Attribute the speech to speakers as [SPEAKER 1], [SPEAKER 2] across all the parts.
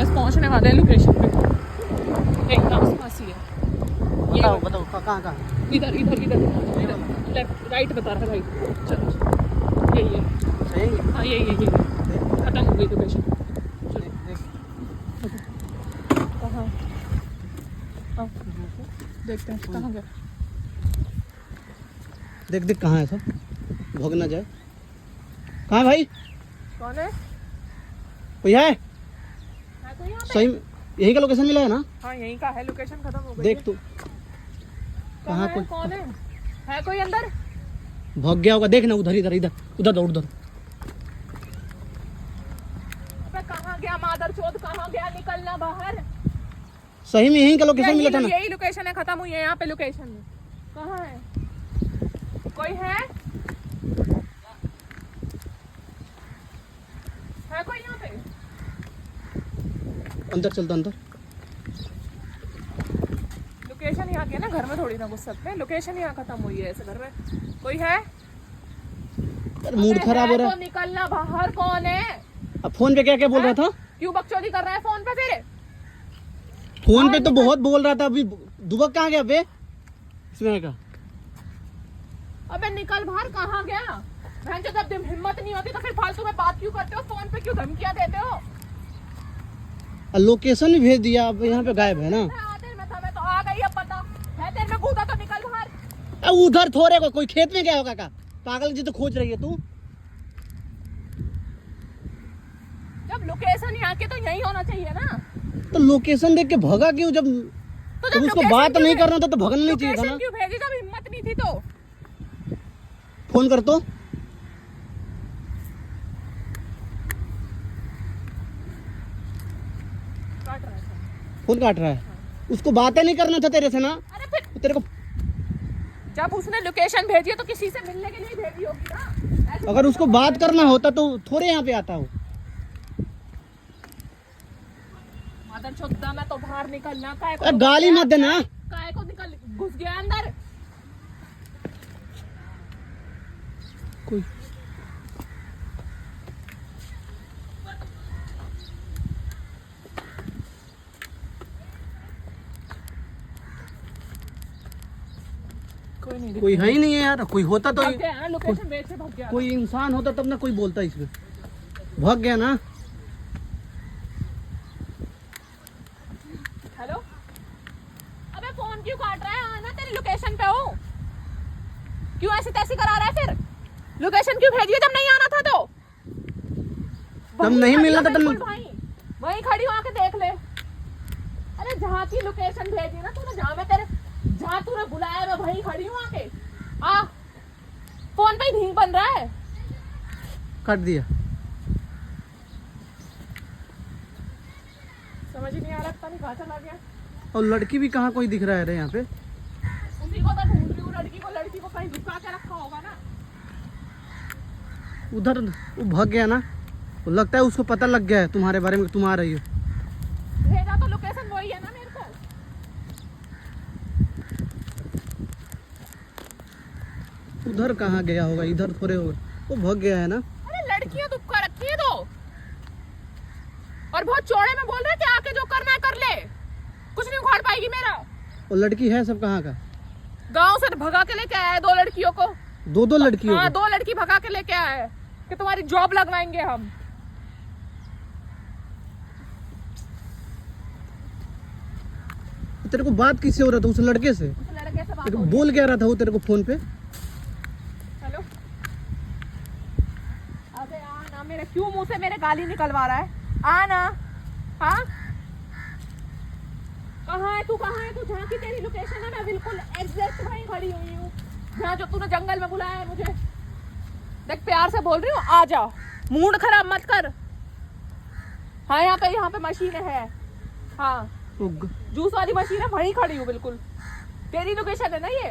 [SPEAKER 1] बस पहुंचने वाले हैं लोकेशन पे, एक आसपास ही है। ये
[SPEAKER 2] बताओ बताओ कहाँ कहाँ?
[SPEAKER 1] इधर इधर इधर इधर लेफ्ट राइट बता रहा है भाई। चलो यही है।
[SPEAKER 2] सही है।
[SPEAKER 1] हाँ यही खत्म हो गई लोकेशन।
[SPEAKER 2] देख देख
[SPEAKER 1] कहाँ? हाँ देखते हैं कहाँ गया।
[SPEAKER 2] देख देख कहाँ है सब, भोग ना जाए। कहाँ है भाई?
[SPEAKER 1] कौन है?
[SPEAKER 2] कोई है?
[SPEAKER 1] तो यहाँ पे?
[SPEAKER 2] सही यही का लोकेशन मिला है ना?
[SPEAKER 1] हाँ यहीं का है, लोकेशन खत्म हो गई।
[SPEAKER 2] देख तू
[SPEAKER 1] कहाँ
[SPEAKER 2] कोई
[SPEAKER 1] कौन है कोई अंदर?
[SPEAKER 2] भाग गया होगा, देख ना उधर इधर इधर उधर दौड़ उधर।
[SPEAKER 1] अबे कहाँ गया मादरचोद, कहाँ गया? निकलना बाहर।
[SPEAKER 2] सही में यहीं का लोकेशन मिला था ना?
[SPEAKER 1] यही लोकेशन है, खत्म हुई है यहाँ पे लोकेशन। कहाँ है? कोई है कोई यहाँ पे?
[SPEAKER 2] अंदर चलता अंदर।
[SPEAKER 1] लोकेशन यहाँ के ना, घर में थोड़ी ना घुस सकते हैं। लोकेशन यहाँ खत्म हुई है, ऐसे घर में कोई है?
[SPEAKER 2] मूड खराब हो रहा
[SPEAKER 1] तो निकलना बाहर। कौन है?
[SPEAKER 2] अब फोन पे क्या क्या बोल रहा था?
[SPEAKER 1] क्यों बकचोदी कर रहा है फोन पे? फिर
[SPEAKER 2] फोन पे तो बहुत बोल रहा था, अभी दुबक कहाँ गया बे? इसमें का
[SPEAKER 1] अबे निकल बाहर। कहाँ गया? बहन जब जब हिम्मत नहीं होती तो फिर फालतू में बात क्यों करते हो? फोन पे क्यों धमकियां देते हो?
[SPEAKER 2] लोकेशन भी भेज दिया, अब यहाँ पे गायब है ना।
[SPEAKER 1] आते में था, मैं तो आ गई। अब पता है तेरे में कूदा तो निकल बाहर।
[SPEAKER 2] अब उधर थोड़े कोई खेत में गया होगा का? पागल जी तो खोज रही है तू।
[SPEAKER 1] जब लोकेशन यहाँ के तो यही होना चाहिए ना।
[SPEAKER 2] तो लोकेशन देख के भगा क्यों? जब
[SPEAKER 1] तो
[SPEAKER 2] उसको बात नहीं करना था तो भगना नहीं चाहिए था ना।
[SPEAKER 1] क्यों भेजी जब हिम्मत नहीं थी तो?
[SPEAKER 2] फोन कर तो।
[SPEAKER 1] काट रहा है
[SPEAKER 2] फोन काट रहा है। उसको बातें नहीं करना था तेरे से ना।
[SPEAKER 1] अरे फिर
[SPEAKER 2] तेरे को
[SPEAKER 1] जब उसने लोकेशन भेजी है तो किसी से मिलने के लिए भेजी होगी ना।
[SPEAKER 2] अगर उसको बात करना होता तो थोड़े यहाँ पे आता हो।
[SPEAKER 1] मादरचोद, मैं तो बाहर निकलना।
[SPEAKER 2] अरे गाली मत देना।
[SPEAKER 1] काय को निकल घुस गया अंदर।
[SPEAKER 2] कोई
[SPEAKER 1] नहीं,
[SPEAKER 2] कोई है ही नहीं है यार। कोई होता तो
[SPEAKER 1] लोकेशन भेज से भाग गया।
[SPEAKER 2] कोई इंसान होता तब ना कोई बोलता इसमें। भाग गया ना।
[SPEAKER 1] हेलो, अबे फोन क्यों काट रहा है? आना, तेरी लोकेशन पे हूँ। क्यों ऐसे तैसे करा रहा है? फिर लोकेशन क्यों भेजी है जब नहीं आना था? तो
[SPEAKER 2] तब नहीं मिलना था। तब
[SPEAKER 1] वहीं खड़ी हो, आके देख ले। अरे जहाँ की लोकेशन भेजी ना तूने, जहाँ तूने बुलाया मैं वहीं खड़ी हूँ आके। आ फोन पे ही ढींग बन रहा है।
[SPEAKER 2] काट दिया।
[SPEAKER 1] समझ ही नहीं आ रहा, पता नहीं कहाँ चला गया।
[SPEAKER 2] और लड़की भी कहाँ कोई दिख रहा है रे यहाँ पे?
[SPEAKER 1] उसी को तो ढूंढ रही हूँ, लड़की को कहीं लुका के रखा होगा ना।
[SPEAKER 2] उधर वो भाग गया ना। वो लगता है उसको पता लग गया है तुम्हारे बारे में, तुम आ रही हो।
[SPEAKER 1] भेजा तो लोकेशन वही है ना मेरे को।
[SPEAKER 2] उधर कहाँ गया होगा? इधर थोड़े होगा। वो भाग गया है ना।
[SPEAKER 1] अरे लड़कियां तो कर रखी है तो, और बहुत चौड़े में बोल रहे कि आके जो करना है कर ले, कुछ नहीं उखाड़ पाएगी मेरा।
[SPEAKER 2] और लड़की है सब कहाँ का?
[SPEAKER 1] गांव से भगा के लेके आया है 2 लड़कियों को।
[SPEAKER 2] दो लड़कियों
[SPEAKER 1] हाँ,
[SPEAKER 2] को?
[SPEAKER 1] 2 लड़की भगा के लेके आया है कि तुम्हारी जॉब लगवाएंगे हम।
[SPEAKER 2] तेरे को बात किससे हो रहा था? उस लड़के से?
[SPEAKER 1] उस लड़के से बात
[SPEAKER 2] तेरे को
[SPEAKER 1] हो रही है।
[SPEAKER 2] बोल क्या रहा था वो तेरे को फोन पे?
[SPEAKER 1] हेलो, अबे आना, मेरे क्यों मुंह से मेरे गाली निकलवा रहा है? आना। हाँ, कहाँ है तू? जहाँ की तेरी लोकेशन है मैं बिल्कुल एग्जैक्ट वहीं खड़ी हुई हूँ, जहाँ जो तूने जंगल में बुलाया है मुझे। देख प्यार से बोल रही हूँ, आ जा, मूड खराब मत कर। हाँ यहाँ पे मशीन है। हाँ, जूस वाली मशीन है, वहीं खड़ी हूँ बिल्कुल। तेरी लोकेशन है ना ये।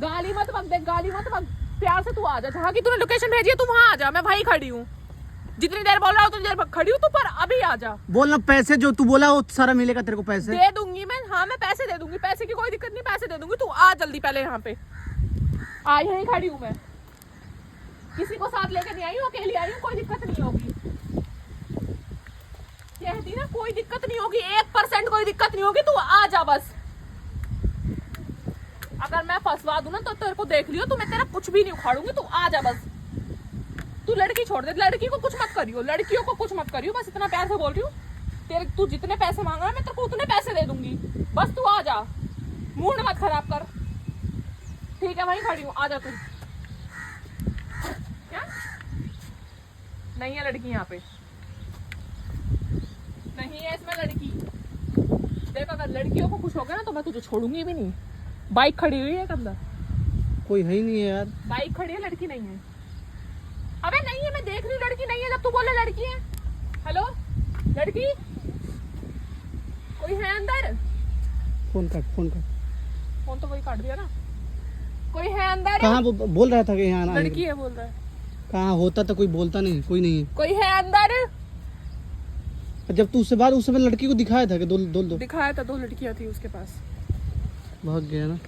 [SPEAKER 1] गाली मत बक, देख गाली मत बक। प्यार से तू आ जा, जहाँ की तूने लोकेशन भेजी है तू वहाँ आ जा, मैं वहीं खड़ी हूँ। जितनी देर बोल रहा हूँ उतनी देर खड़ी हूँ तू, पर अभी आ जा।
[SPEAKER 2] बोलना पैसे जो तू बोला वो सारा मिलेगा तेरे को? पैसे
[SPEAKER 1] दे दूंगी मैं। हाँ मैं पैसे दे दूंगी, पैसे की कोई दिक्कत नहीं, पैसे दे दूंगी। तू आ जल्दी, पहले यहाँ पे आ, यहीं खड़ी हूँ मैं। किसी को साथ लेके नहीं आई हूँ, अकेली आई हूँ, कोई दिक्कत नहीं होगी। कोई दिक्कत नहीं होगी, 1% कोई दिक्कत नहीं होगी, तू आ जा बस। अगर मैं फंसवा दूं ना तो तेरे को देख लियो, तू मैं तेरा कुछ भी नहीं उखाड़ूंगी, तू आ जा बस। तू लड़की छोड़ दे, लड़की को कुछ मत करियो, लड़कियों को कुछ मत करियो, बस इतना प्यार से बोल रही हूँ। तेरे तू जितने पैसे मांग रहा है मैं तेरे को उतने पैसे दे दूंगी, बस तू आ जा, मूड मत खराब कर। ठीक है वहीं खड़ी हूँ, आ जा तू। क्या नहीं है लड़की यहाँ पे, नहीं है इसमें लड़की। देख अगर लड़कियों को खुश हो गया ना तो मैं तुझे छोड़ूंगी भी नहीं। बाइक खड़ी हुई है अंदर,
[SPEAKER 2] कोई है ही नहीं है यार।
[SPEAKER 1] बाइक खड़ी है, लड़की नहीं है। अबे नहीं है, मैं देख रही हूँ लड़की नहीं है, जब तू बोले लड़की है। हेलो लड़की, कोई है अंदर?
[SPEAKER 2] फोन काट, फोन काट।
[SPEAKER 1] फोन तो वही काट दिया ना। कोई है अंदर?
[SPEAKER 2] कहाँ बोल रहा था कि यहाँ आने
[SPEAKER 1] लड़की है बोल रहा है।
[SPEAKER 2] कहाँ होता तो कोई बोलता नहीं, कोई नहीं है।
[SPEAKER 1] कोई है अंदर?
[SPEAKER 2] जब तू उससे बात उस समय लड़की को दिखाया था कि दो
[SPEAKER 1] दिखाया था, 2 लड़कियां थी उसके पास।
[SPEAKER 2] भाग गया ना।